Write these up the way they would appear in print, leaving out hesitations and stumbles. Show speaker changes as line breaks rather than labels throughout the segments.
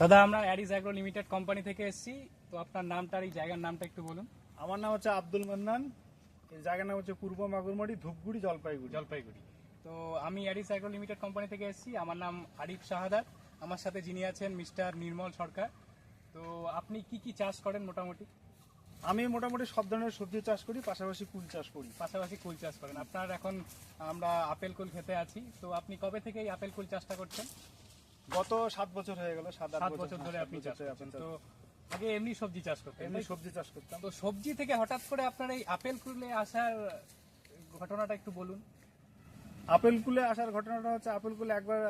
দাদা আমরা অ্যারিজ agro limited company থেকে এসেছি। তো আপনার নামটা আর এই জায়গার নামটা একটু বলুন।
আমার নাম হচ্ছে আব্দুল মান্নান। এই জায়গার নাম হচ্ছে পূর্ব মাগুরমারি, ধূপগুড়ি, জলপাইগুড়ি।
জলপাইগুড়ি। তো আমি অ্যারিজ অ্যাগ্রো লিমিটেড কোম্পানি থেকে এসেছি। আমার নাম আরিফ শাহাদাত। আমার সাথে যিনি আছেন মিস্টার নির্মল সরকার। তো আপনি কি কি চাষ করেন মোটামুটি?
আমি মোটামুটি সব ধরনের সবজি চাষ করি, পাশাপাশি কুল চাষ করি।
পাশাপাশি কুল চাষ করেন। আপনার এখন আমরা আপেল কুল খেতে আছি। তো আপনি কবে থেকে এই আপেল কুল চাষটা করছেন?
গত 7 বছর হয়ে গেল, 7-8
বছর ধরে আপনি চাষ করছেন।
আপেল চাষ।
তো আগে এমনি সবজি চাষ করতেন?
এমনি সবজি চাষ করতাম।
তো সবজি থেকে হঠাৎ করে আপনার এই আপেল কুলে আসার ঘটনাটা একটু বলুন।
আপেল কুলে আসার ঘটনাটা হচ্ছে, আপেল কুলে একবার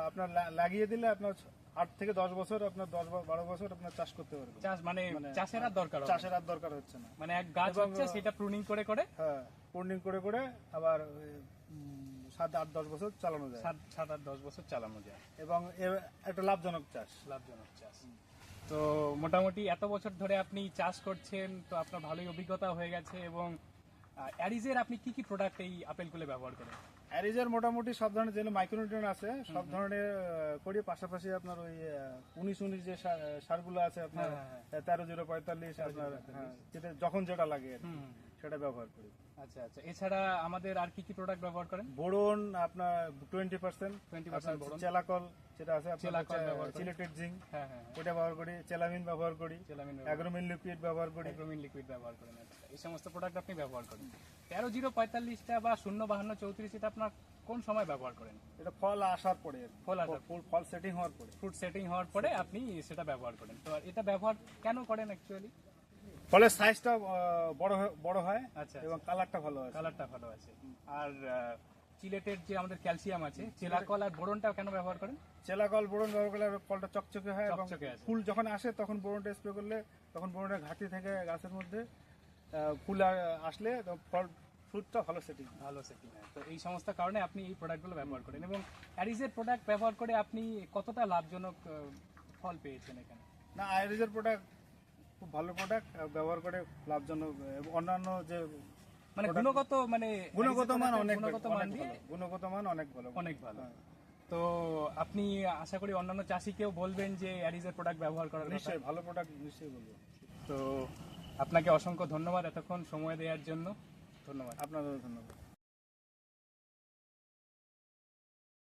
আপনার লাগিয়ে দিলে আপনার 8 থেকে 10 বছর, আপনার 10-12 বছর আপনার চাষ করতে পারবেন।
চাষ মানে চাষের আর দরকার হবে না।
চাষের আর দরকার হচ্ছে না।
মানে এক গাছ
এবং,
হচ্ছে সেটা প্রুনিং করে করে
হ্যাঁ, পূর্ণিং করে করে আবার 7-8-10 বছর চালানো যায়।
7-8-10 বছর চালানো যায়
এবং একটা লাভজনক চাষ।
লাভজনক চাষ। তো মোটামুটি এত বছর ধরে আপনি চাষ করছেন, তো আপনার ভালোই অভিজ্ঞতা হয়ে গেছে। এবং অ্যারিজের আপনি কি কি প্রোডাক্ট এই আপেলগুলো ব্যবহার করেন?
অ্যারিজের মোটামুটি সব ধরনের যে মাইক্রোনিউট্রিয়েন্ট আছে সব ধরনের করি, পাশাপাশি আপনার ওই 19-19 যে সারগুলো আছে আপনার 13-0-45 আপনার, যেটা যখন যেটা লাগে আর কি, সেটা ব্যবহার করি।
আচ্ছা আচ্ছা, এছাড়া আমাদের আর কি কি প্রোডাক্ট ব্যবহার করেন?
বোরন আপনার 20%,
20% বোরন।
চেলাকল যেটা আছে
চেলাকল ব্যবহার করি।
সিলেটেড জিঙ্ক,
হ্যাঁ হ্যাঁ,
ওটা ব্যবহার করি। চেলামিন ব্যবহার করি।
চেলামিন,
অ্যাগ্রোমিন লিকুইড ব্যবহার করি।
অ্যাগ্রোমিন লিকুইড ব্যবহার করেন। আচ্ছা, এই সমস্ত প্রোডাক্ট আপনি ব্যবহার করেন। 13-0-45টা বা 0-52-34 এটা আপনার কোন সময় ব্যবহার করেন?
এটা ফল আসার পরে, ফল সেটিং হওয়ার পরে,
ফ্রুট সেটিং হওয়ার পরে আপনি সেটা ব্যবহার করেন। তো এটা ব্যবহার কেন করেন অ্যাকচুয়ালি?
ফলের সাইজটা বড় হয়,
আচ্ছা,
এবং কালারটা ভালো হয়।
কালারটা ভালো আছে। আর চিলেটের যে আমাদের ক্যালসিয়াম আছে, চেলাকল আর বোরনটা কেন ব্যবহার করেন?
চেলাকল বোরন ব্যবহার করলে ফলটা চকচকে হয়, এবং
চকচকে আছে।
ফুল যখন আসে তখন বোরনটা স্প্রে করলে, তখন বোরনের ঘাটতি থেকে গাছের মধ্যে ফুল আসলে ফ্রুটটা ভালো সেটিং হয়।
তো এই সমস্ত কারণে আপনি এই প্রোডাক্টগুলো ব্যবহার করেন। এবং অ্যারিজের প্রোডাক্ট ব্যবহার করে আপনি কতটা লাভজনক ফল পেয়েছেন এখানে?
না, আইরিজের প্রোডাক্ট খুব ভালো প্রোডাক্ট, ব্যবহার করে লাভজনক। এবং অন্যান্য যে
মানে গুণগত মান অনেক
গুণগত মান অনেক ভালো। হ্যাঁ।
তো আপনি আশা করি অন্যান্য চাষিকেও বলবেন যে অ্যারিজের প্রোডাক্ট ব্যবহার করার কথা।
নিশ্চয়ই ভালো প্রোডাক্ট, নিশ্চয়ই বলবো।
তো আপনাকে অসংখ্য ধন্যবাদ এতক্ষণ সময় দেওয়ার জন্য। ধন্যবাদ।
আপনাদেরও ধন্যবাদ।